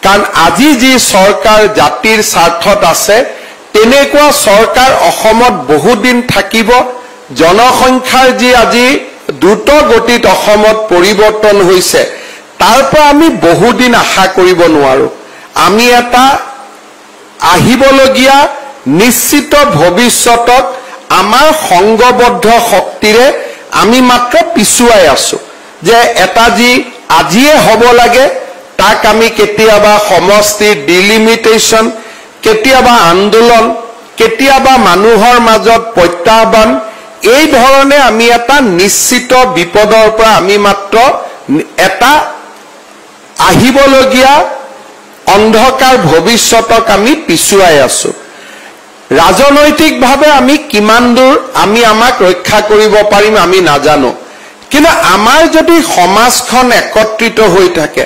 কাৰণ আজি যি চৰকাৰ জাতিৰ স্বাৰ্থত আছে তেনেকুৱা চৰকাৰ অসমত বহুদিন থাকিব জনসংখ্যাৰ যি আজি দ্ৰুত গতিত অসমত পৰিৱৰ্তন হৈছে তাৰ পৰা আমি বহুদিন আশা কৰিব নোৱাৰো আমি এটা আহিবলগীয়া নিশ্চিত ভৱিষ্যতক আমাৰ সংগবদ্ধ শক্তিৰে আমি মাত্ৰ পিছুৱাই আছো যে এটা যি আজিয়ে হ'ব লাগে তাক আমি কেতিয়াবা সমষ্টি ডিলিমিটেশন কেতিয়াবা আন্দোলন কেতিয়াবা মানুহৰ মাজত প্ৰত্যাহ্বান এই ধৰণে আমি এটা নিশ্চিত বিপদৰ পৰা আমি মাত্ৰ এটা আহিবলগীয়া অন্ধকাৰ ভৱিষ্যতক আমি পিছুৱাই আছো ৰাজনৈতিকভাৱে আমি কিমান দূৰ আমি আমাক ৰক্ষা কৰিব পাৰিম আমি নাজানো কিন্তু আমাৰ যদি সমাজখন একত্ৰিত হৈ থাকে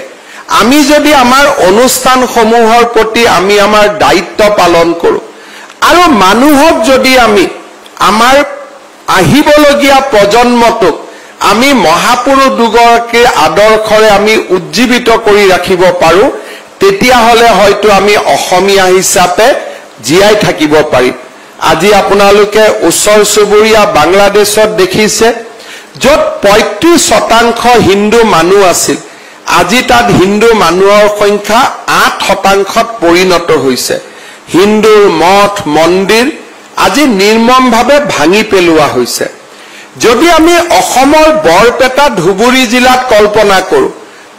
আমি যদি আমাৰ অনুষ্ঠানসমূহৰ প্ৰতি আমি আমাৰ দায়িত্ব পালন কৰো আৰু মানুহক যদি আমি আমাৰ আহিবলগীয়া প্ৰজন্মটোক আমি মহাপুৰুষ দুগৰাকীৰ আদৰ্শৰে আমি উজ্জীৱিত কৰি ৰাখিব পাৰো তেতিয়া হলে হয়তো আমি অসমীয়া হিচাপে জীয়াই থাকিব পাৰিম আজি আপোনালোকে ওচৰ চুবুৰীয়া বাংলাদেশত দেখিছে য'ত 35% হিন্দু মানুহ আছিল আজি তাত হিন্দু মানুহৰ সংখ্যা 8%ত পৰিণত হৈছে হিন্দুৰ মঠ মন্দিৰ আজি নিৰ্মমভাৱে ভাঙি পেলোৱা হৈছে যদি আমি অসমৰ বৰপেটা ধুবুৰী জিলাত কল্পনা কৰো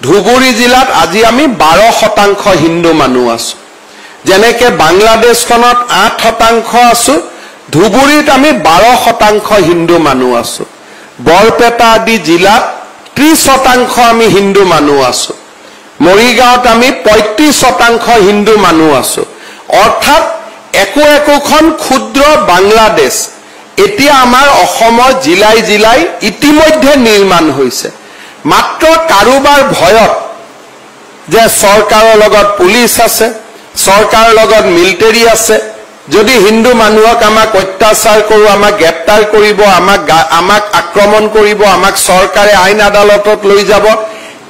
ধুবুৰী জিলাত আজি আমি 12% হিন্দু মানুহ আছো যেনেকে বাংলাদেশখনত 8% আছো ধুবুৰীত আমি 12% হিন্দু মানুহ আছো বৰপেটা আদি জিলাত 30% আমি হিন্দু মানুহ আছো মৰিগাঁৱত আমি 35% হিন্দু মানুহ আছো অৰ্থাৎ একোখন ক্ষুদ্ৰ বাংলাদেশ এতিয়া আমাৰ অসমৰ জিলাই জিলাই ইতিমধ্যে নিৰ্মাণ হৈছে মাত্ৰ কাৰোবাৰ ভয়ত যে চৰকাৰৰ লগত পুলিচ আছে চৰকাৰৰ লগত মিলিটাৰী আছে যদি হিন্দু মানুহক আমাক অত্যাচাৰ কৰো আমাক গ্ৰেপ্তাৰ কৰিব আমাক আক্ৰমণ কৰিব আমাক চৰকাৰে আইন আদালতত লৈ যাব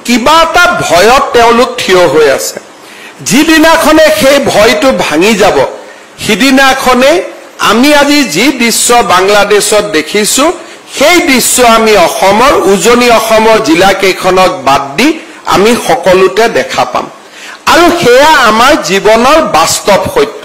কিবা এটা ভয়ত তেওঁলোক থিয় হৈ আছে যিদিনাখনে সেই ভয়টো ভাঙি যাব সিদিনাখনে আমি আজি যি দৃশ্য বাংলাদেশত দেখিছো সেই দৃশ্য আমি অসমৰ উজনি অসমৰ জিলা কেইখনক বাদ দি আমি সকলোতে দেখা পাম আৰু সেয়া আমাৰ জীৱনৰ বাস্তৱ সত্য